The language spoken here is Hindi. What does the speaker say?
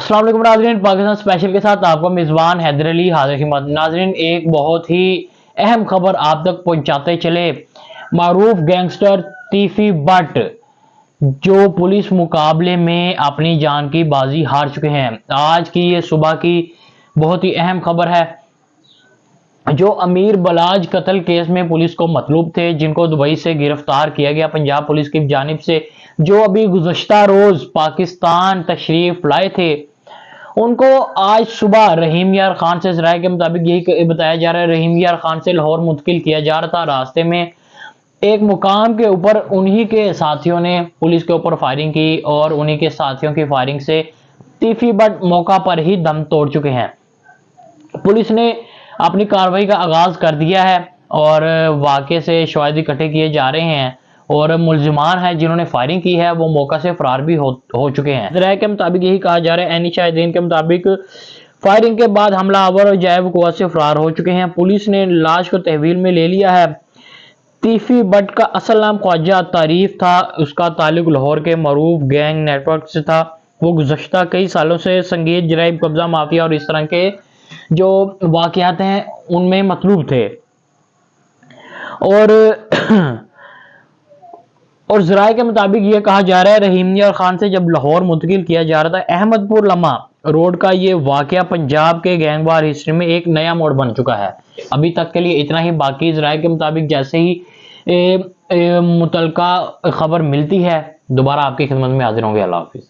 अस्सलाम वालेकुम नाज़रीन, पाकिस्तान स्पेशल के साथ आपका मेज़बान हैदर अली हाजिर खिदमत। नाज़रीन, एक बहुत ही अहम खबर आप तक पहुंचाते चले। मारूफ गैंगस्टर तीफी बट जो पुलिस मुकाबले में अपनी जान की बाजी हार चुके हैं। आज की ये सुबह की बहुत ही अहम खबर है। जो अमीर बलाज कत्ल केस में पुलिस को मतलूब थे, जिनको दुबई से गिरफ्तार किया गया पंजाब पुलिस की जानिब से, जो अभी गुज़श्ता रोज पाकिस्तान तशरीफ लाए थे, उनको आज सुबह रहीम यार खान से जराये के मुताबिक यही बताया जा रहा है, रहीम यार खान से लाहौर मुंतकिल किया जा रहा था। रास्ते में एक मुकाम के ऊपर उन्हीं के साथियों ने पुलिस के ऊपर फायरिंग की और उन्हीं के साथियों की फायरिंग से तीफी बट मौका पर ही दम तोड़ चुके हैं। पुलिस ने अपनी कार्रवाई का आगाज कर दिया है और वाकये से शवाहिद इकट्ठे किए जा रहे हैं और मुल्जिमान हैं जिन्होंने फायरिंग की है वो मौका से फरार भी हो चुके हैं। जराये के मुताबिक यही कहा जा रहा है, एनी शाहिदीन के मुताबिक फायरिंग के बाद हमलावर जायब कुव्वत से फरार हो चुके हैं। पुलिस ने लाश को तहवील में ले लिया है। तीफी बट का असल नाम ख्वाजा तारीफ था। उसका ताल्लुक लाहौर के मरूफ गैंग नेटवर्क से था। वो गुज़श्ता कई सालों से संगीत, जराइम, कब्जा माफिया और इस तरह के जो वाकयात हैं उनमें मतलूब थे। और जराये के मुताबिक ये कहा जा रहा है, रहीम यार खान से जब लाहौर मुंतकिल किया जा रहा था, अहमदपुर लम्हा रोड का ये वाकया पंजाब के गैंगवार हिस्ट्री में एक नया मोड़ बन चुका है। अभी तक के लिए इतना ही। बाकी जराये के मुताबिक जैसे ही मुतलका खबर मिलती है दोबारा आपकी खिदमत में हाजिर होंगे। अल्लाह हाफिज।